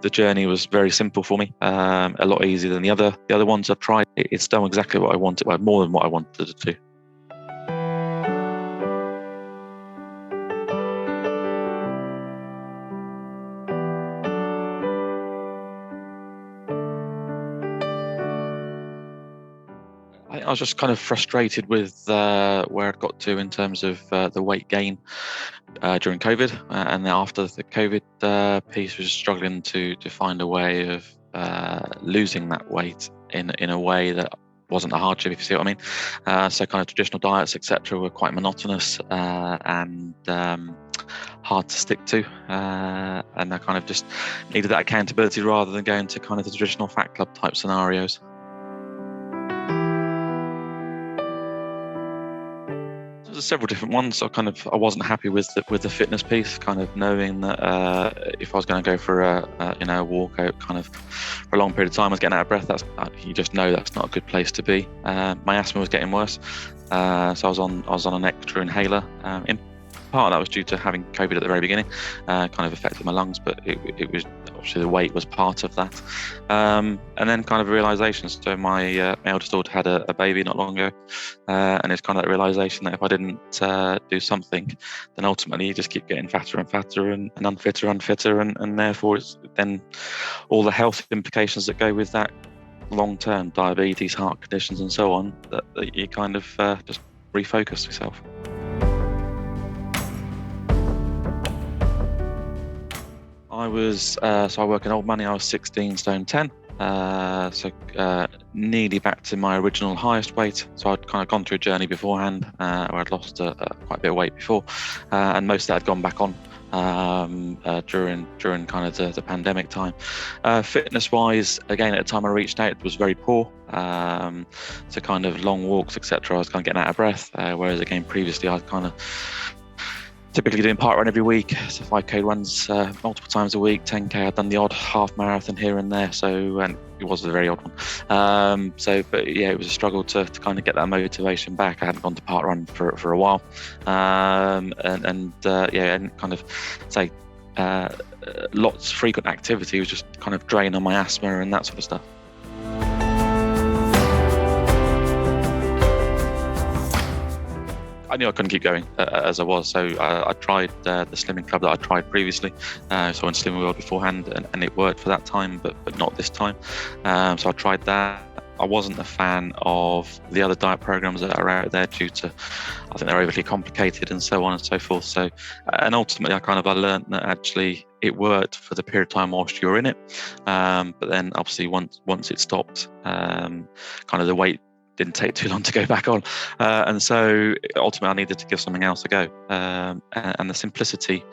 the journey was very simple for me, a lot easier than the other ones I've tried. It's done exactly what I wanted, well, more than what I wanted it to. I was just kind of frustrated with where I'd got to in terms of the weight gain during COVID, and then after the COVID piece, was struggling to find a way of losing that weight in a way that wasn't a hardship, if you see what I mean. So kind of traditional diets, etc., were quite monotonous and hard to stick to, and I kind of just needed that accountability rather than going to kind of the traditional fat club type scenarios. There's several different ones. I wasn't happy with the fitness piece, kind of knowing that if I was going to go for a walkout kind of for a long period of time, I was getting out of breath. You just know that's not a good place to be. My asthma was getting worse, so I was on an extra inhaler. In part of that was due to having COVID at the very beginning, kind of affected my lungs, but it was obviously the weight was part of that. And then kind of a realisation. So my eldest daughter had a baby not long ago, and it's kind of that realisation that if I didn't do something, then ultimately you just keep getting fatter and fatter and unfitter, and therefore it's then all the health implications that go with that, long-term diabetes, heart conditions, and so on, that you kind of just refocus yourself. I work in old money. I was 16 stone 10, so nearly back to my original highest weight. So I'd kind of gone through a journey beforehand where I'd lost quite a bit of weight before, and most of that had gone back on during kind of the pandemic time. Fitness-wise, again, at the time I reached out, it was very poor. So kind of long walks, etc. I was kind of getting out of breath, whereas again previously I was kind of typically doing part run every week, so 5k runs multiple times a week, 10k. I'd done the odd half marathon here and there, and it was a very odd one. But yeah, it was a struggle to kind of get that motivation back. I hadn't gone to part run for a while, and kind of say lots of frequent activity was just kind of drain on my asthma and that sort of stuff. I knew I couldn't keep going as I was, so I tried the slimming club that I tried previously. So I went Slimming World beforehand, and it worked for that time, but not this time. So I tried that. I wasn't a fan of the other diet programs that are out there due to, I think they're overly complicated and so on and so forth. So, and ultimately I learned that actually it worked for the period of time whilst you were in it. But then obviously once it stopped, kind of the weight didn't take too long to go back on, and so ultimately I needed to give something else a go, and the simplicity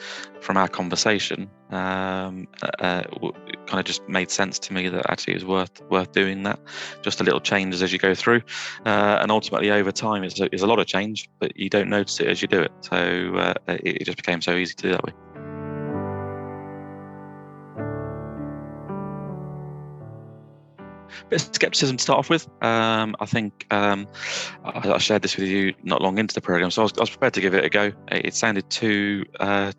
from our conversation kind of just made sense to me that actually it was worth doing that. Just a little changes as you go through, and ultimately over time it's a lot of change, but you don't notice it as you do it, so it just became so easy to do that way. Bit of skepticism to start off with. I think I shared this with you not long into the program, so I was prepared to give it a go. It sounded too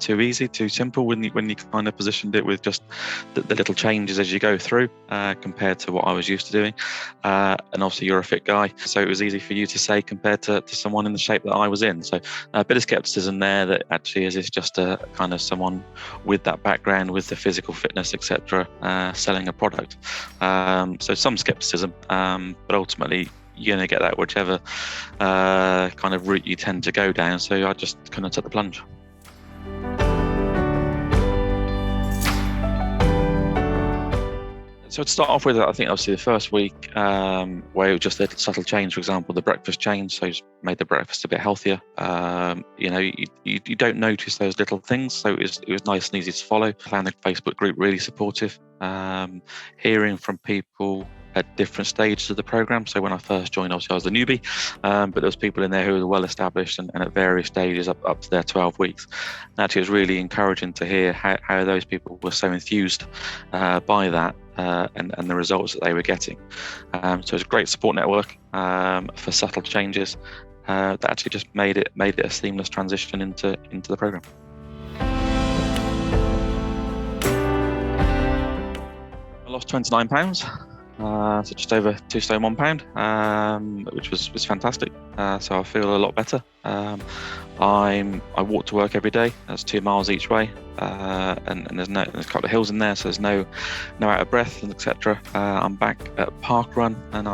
easy, too simple when you kind of positioned it with just the little changes as you go through, compared to what I was used to doing. And obviously you're a fit guy, so it was easy for you to say compared to someone in the shape that I was in. So a bit of skepticism there, that actually is this just a kind of someone with that background, with the physical fitness, etc., selling a product. So some skepticism, but ultimately you're going to get that whichever kind of route you tend to go down. So I just kind of took the plunge. So to start off with, I think obviously the first week where it was just a subtle change, for example, the breakfast change, so just made the breakfast a bit healthier. You don't notice those little things, so it was nice and easy to follow. I found the Facebook group really supportive, hearing from people at different stages of the program. So when I first joined, obviously I was the newbie, but there was people in there who were well established and at various stages up to their 12 weeks. And actually it was really encouraging to hear how those people were so enthused by that and the results that they were getting. So it was a great support network for subtle changes that actually just made it a seamless transition into the program. I lost 29 pounds. So just over 2 stone 1 pound, which was fantastic. So I feel a lot better. I walk to work every day. That's 2 miles each way, and there's a couple of hills in there, so there's no out of breath and etc. I'm back at park run, and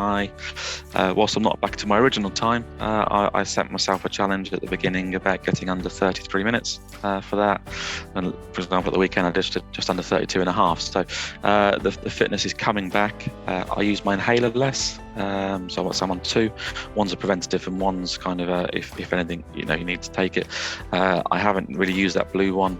whilst I'm not back to my original time, I set myself a challenge at the beginning about getting under 33 minutes for that. And for example, at the weekend I did just under 32 and a half. So the fitness is coming back. I use my inhaler less. So I'm on 2. One's a preventative and one's kind of if anything, you need to take it. I haven't really used that blue one,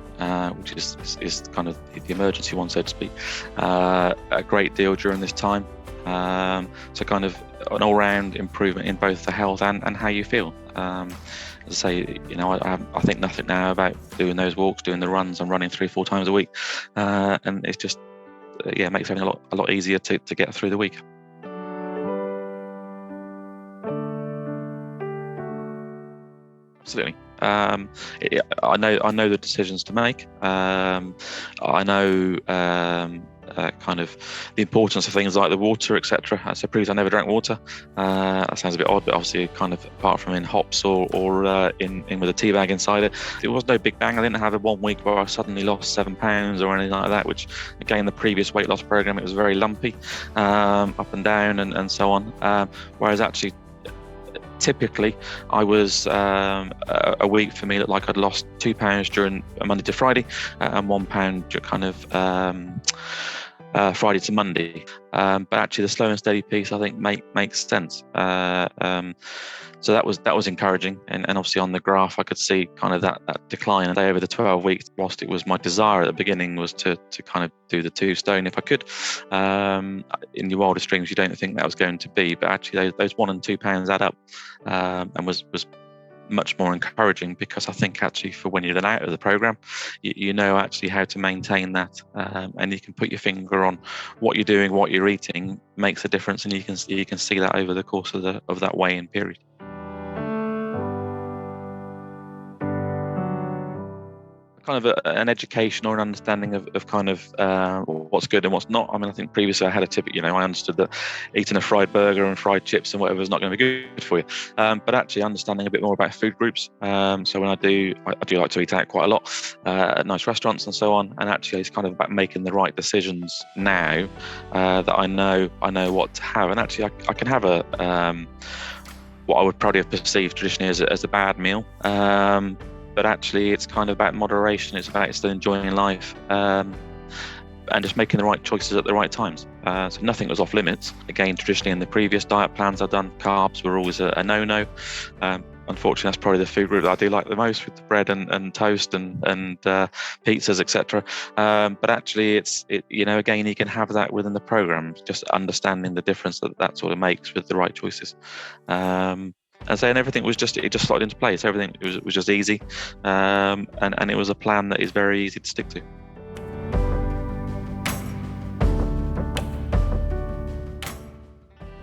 which is kind of the emergency one, so to speak, a great deal during this time. So kind of an all-round improvement in both the health and how you feel. As I say, I think nothing now about doing those walks, doing the runs. I'm running 3-4 times a week, and it's just it makes everything a lot easier to get through the week. Absolutely. I know the decisions to make. I know kind of the importance of things like the water, etc. So previously I never drank water. That sounds a bit odd, but obviously kind of apart from in hops or in with a tea bag inside it, it was no big bang. I didn't have a 1 week where I suddenly lost 7 pounds or anything like that, which again, the previous weight loss program, it was very lumpy, up and down and so on. Whereas actually, typically, I was a week for me looked like I'd lost 2 pounds during Monday to Friday, and 1 pound kind of Friday to Monday. But actually, the slow and steady piece I think makes sense. So that was encouraging, and obviously on the graph I could see kind of that decline over the 12 weeks. Whilst it was my desire at the beginning was to kind of do the 2 stone if I could. In your wildest dreams, you don't think that was going to be, but actually those 1 and 2 pounds add up, and was much more encouraging, because I think actually for when you're then out of the program, you know actually how to maintain that, and you can put your finger on what you're doing, what you're eating makes a difference, and you can see that over the course of that weigh-in period. Kind of an education or an understanding of kind of what's good and what's not. I mean, I think previously I had a tip, I understood that eating a fried burger and fried chips and whatever is not going to be good for you. But actually understanding a bit more about food groups. So when I do like to eat out quite a lot at nice restaurants and so on. And actually it's kind of about making the right decisions now that I know what to have. And actually I can have what I would probably have perceived traditionally as a bad meal. But actually it's kind of about moderation. It's about still enjoying life, and just making the right choices at the right times. So nothing was off limits. Again, traditionally in the previous diet plans I've done, carbs were always a no-no. Unfortunately, that's probably the food group that I do like the most, with the bread and toast and pizzas, etc. But actually, again, you can have that within the program. Just understanding the difference that sort of makes with the right choices. And everything was just slotted into place. Everything was just easy, and it was a plan that is very easy to stick to.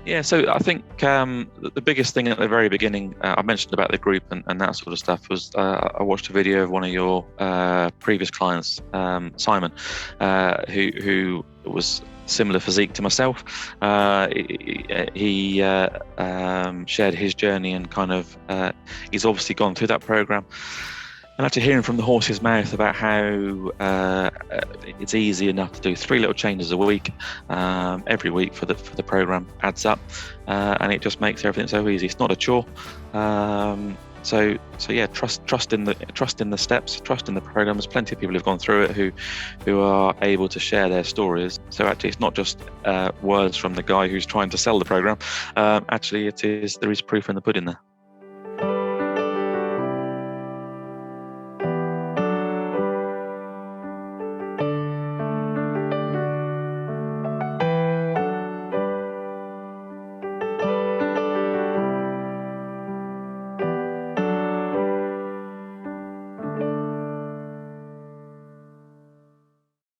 Yeah, so I think the biggest thing at the very beginning, I mentioned about the group and that sort of stuff, was I watched a video of one of your previous clients, Simon, who was similar physique to myself. He shared his journey, and kind of he's obviously gone through that program. And actually hearing from the horse's mouth about how it's easy enough to do 3 little changes a week, every week for the program adds up, and it just makes everything so easy. It's not a chore. So yeah, trust in the steps, trust in the program. There's plenty of people who've gone through it who are able to share their stories. So actually, it's not just words from the guy who's trying to sell the program. Actually, there is proof in the pudding there.